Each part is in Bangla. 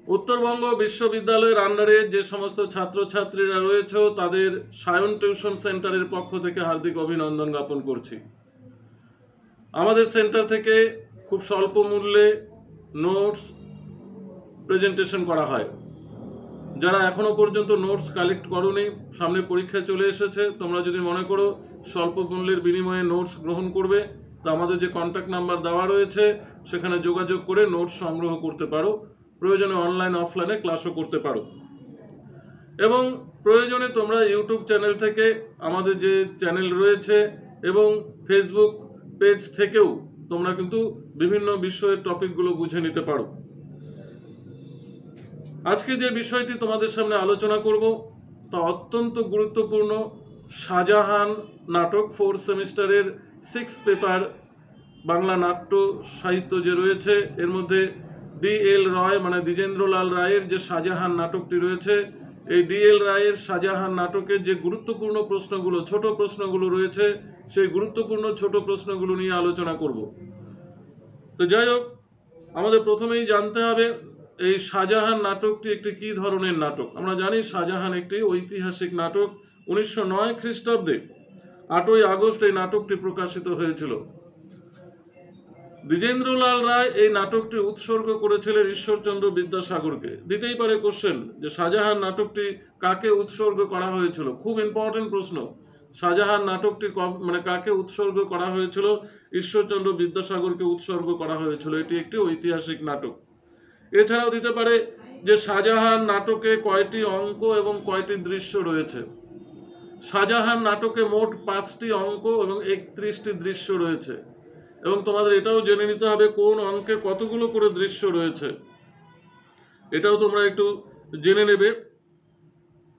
উত্তরবঙ্গ বিশ্ববিদ্যালয়ের আন্ডারে যে সমস্ত ছাত্রছাত্রীরা রয়েছে তাদের সায়ন টিউশন সেন্টারের পক্ষ থেকে হার্দিক অভিনন্দন জ্ঞাপন করছি। আমাদের সেন্টার থেকে খুব স্বল্প মূল্যে নোটস প্রেজেন্টেশন করা হয়। যারা এখনো পর্যন্ত নোটস কালেক্ট করোনি, সামনে পরীক্ষা চলে এসেছে, তোমরা যদি মনে করো স্বল্প মূল্যের বিনিময়ে নোটস গ্রহণ করবে, তো আমাদের যে কন্ট্যাক্ট নাম্বার দেওয়া রয়েছে সেখানে যোগাযোগ করে নোটস সংগ্রহ করতে পারো। প্রয়োজনে অনলাইন অফলাইনে ক্লাসও করতে পারো এবং প্রয়োজনে তোমরা ইউটিউব চ্যানেল থেকে আমাদের যে চ্যানেল রয়েছে এবং ফেসবুক পেজ থেকেও তোমরা কিন্তু বিভিন্ন বিষয়ের টপিকগুলো বুঝে নিতে পারো। আজকে যে বিষয়টি তোমাদের সামনে আলোচনা করব তা অত্যন্ত গুরুত্বপূর্ণ। শাহজাহান নাটক 4 সেমিস্টারের 6 পেপার বাংলা নাট্য সাহিত্য যে রয়েছে, এর মধ্যে D.L. রয় মানে দ্বিজেন্দ্রলাল রায়ের যে শাহজাহান নাটকটি রয়েছে, এই D.L. রায়ের শাহজাহান নাটকের যে গুরুত্বপূর্ণ প্রশ্নগুলো, ছোট প্রশ্নগুলো রয়েছে, সেই গুরুত্বপূর্ণ ছোট প্রশ্নগুলো নিয়ে আলোচনা করব। তো যাই হোক, আমাদের প্রথমেই জানতে হবে এই শাহজাহান নাটকটি একটি কী ধরনের নাটক। আমরা জানি শাহজাহান একটি ঐতিহাসিক নাটক। 1909 খ্রিস্টাব্দে 8ই আগস্ট এই নাটকটি প্রকাশিত হয়েছিল। দ্বিজেন্দ্রলাল রায় এই নাটকটি উৎসর্গ করেছিলেন ঈশ্বরচন্দ্র বিদ্যাসাগরকে। দিতেই পারে কোশ্চেন যে শাহজাহান নাটকটি কাকে উৎসর্গ করা হয়েছিল। খুব ইম্পর্টেন্ট প্রশ্ন। শাহজাহান নাটকটি কাকে উৎসর্গ করা হয়েছিল? ঈশ্বরচন্দ্র বিদ্যাসাগরকে উৎসর্গ করা হয়েছিল। এটি একটি ঐতিহাসিক নাটক। এছাড়াও দিতে পারে যে শাহজাহান নাটকে কয়টি অঙ্ক এবং কয়টি দৃশ্য রয়েছে। শাহজাহান নাটকে মোট 5টি অঙ্ক এবং 31টি দৃশ্য রয়েছে এবং তোমাদের এটাও জেনে নিতে হবে কোন অঙ্কে কতগুলো করে দৃশ্য রয়েছে, এটাও তোমরা একটু জেনে নেবে।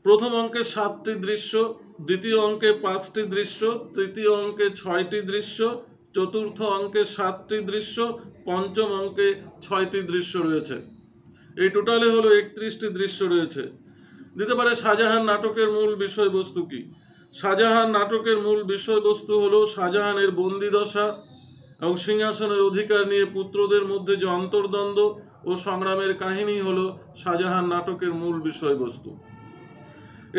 প্রথম অঙ্কে 7টি দৃশ্য, দ্বিতীয় অঙ্কে 5টি দৃশ্য, তৃতীয় অঙ্কে 6টি দৃশ্য, চতুর্থ অঙ্কে 7টি দৃশ্য, পঞ্চম অঙ্কে 6টি দৃশ্য রয়েছে। এই টোটালে হলো 31টি দৃশ্য রয়েছে। দিতে পারে শাহজাহান নাটকের মূল বিষয়বস্তু কি? শাহজাহান নাটকের মূল বিষয়বস্তু হলো শাহজাহানের বন্দিদশা এবং সিংহাসনের অধিকার নিয়ে পুত্রদের মধ্যে যে অন্তর্দ্বন্দ্ব ও সংগ্রামের কাহিনী হলো শাহজাহান নাটকের মূল বিষয়বস্তু।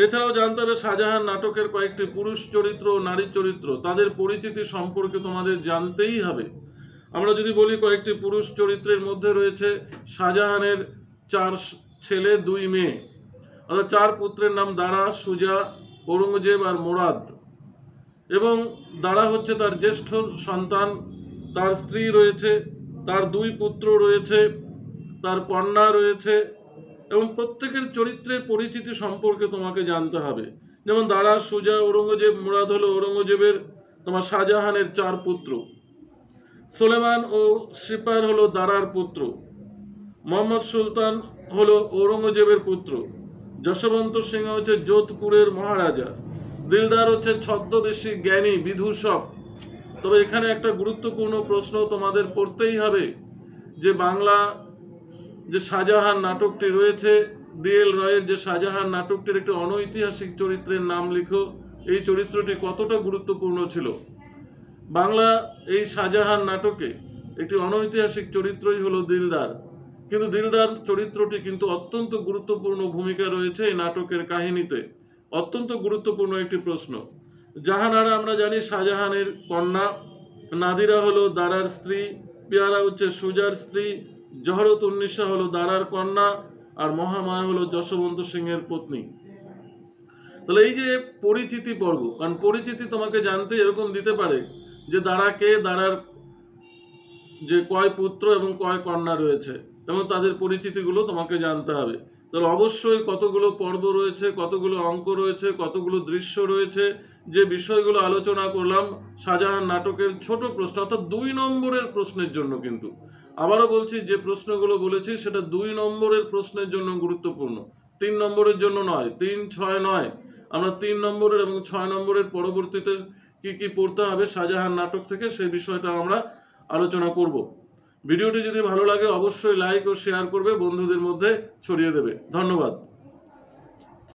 এছাড়াও জানতে হবে শাহজাহান নাটকের কয়েকটি পুরুষ চরিত্র ও নারী চরিত্র, তাদের পরিচিতি সম্পর্কে তোমাদের জানতেই হবে। আমরা যদি বলি কয়েকটি পুরুষ চরিত্রের মধ্যে রয়েছে শাহজাহানের 4 ছেলে 2 মেয়ে, অর্থাৎ 4 পুত্রের নাম দারা, সুজা, ঔরঙ্গজেব আর মোরাদ। এবং দারা হচ্ছে তার জ্যেষ্ঠ সন্তান, তার স্ত্রী রয়েছে, তার 2 পুত্র রয়েছে, তার কন্যা রয়েছে এবং প্রত্যেকের চরিত্রের পরিচিতি সম্পর্কে তোমাকে জানতে হবে। যেমন দারা, সুজা, ঔরঙ্গজেব, মোরাদ হলো ঔরঙ্গজেবের তোমার শাহজাহানের 4 পুত্র। সুলেমান ও সিপার হলো দারার পুত্র। মোহাম্মদ সুলতান হলো ঔরঙ্গজেবের পুত্র। যশবন্ত সিংহ হচ্ছে যোধপুরের মহারাজা। দিলদার হচ্ছে ছদ্মবেশী জ্ঞানী বিদূষক। তবে এখানে একটা গুরুত্বপূর্ণ প্রশ্ন তোমাদের পড়তেই হবে যে বাংলা যে শাহজাহান নাটকটি রয়েছে, D.L. রয়ের যে শাহজাহান নাটকটির একটি অনৈতিহাসিক চরিত্রের নাম লিখো। এই চরিত্রটি কতটা গুরুত্বপূর্ণ ছিল? বাংলা এই শাহজাহান নাটকে একটি অনৈতিহাসিক চরিত্রই হলো দিলদার, কিন্তু দিলদার চরিত্রটি কিন্তু অত্যন্ত গুরুত্বপূর্ণ ভূমিকা রয়েছে এই নাটকের কাহিনীতে। অত্যন্ত গুরুত্বপূর্ণ একটি প্রশ্ন। জাহানারা আমরা জানি শাহজাহানের কন্যা, নাদিরা হলো দারার স্ত্রী, পেয়ারা হচ্ছে সুজার স্ত্রী, জহরত-উন্নিসা হলো দারার কন্যা আর মহামায়া হলো যশবন্ত সিংহের পত্নী। তাহলে এই যে পরিচিতি পর্ব, কারণ পরিচিতি তোমাকে জানতে এরকম দিতে পারে যে দারাকে, দারার যে কয় পুত্র এবং কয় কন্যা রয়েছে এবং তাদের পরিচিতিগুলো তোমাকে জানতে হবে। তাহলে অবশ্যই কতগুলো পর্ব রয়েছে, কতগুলো অঙ্ক রয়েছে, কতগুলো দৃশ্য রয়েছে, যে বিষয়গুলো আলোচনা করলাম শাহজাহান নাটকের ছোট প্রশ্ন, অর্থাৎ 2 নম্বরের প্রশ্নের জন্য। কিন্তু আবারও বলছি, যে প্রশ্নগুলো বলেছি সেটা 2 নম্বরের প্রশ্নের জন্য গুরুত্বপূর্ণ, 3 নম্বরের জন্য নয়। 3, 6 নয়, আমরা 3 নম্বরের এবং 6 নম্বরের পরবর্তীতে কি কি পড়তে হবে শাহজাহান নাটক থেকে সেই বিষয়টা আমরা আলোচনা করব। ভিডিওটি যদি ভালো লাগে অবশ্যই লাইক ও শেয়ার করবে, বন্ধুদের মধ্যে ছড়িয়ে দেবে। ধন্যবাদ।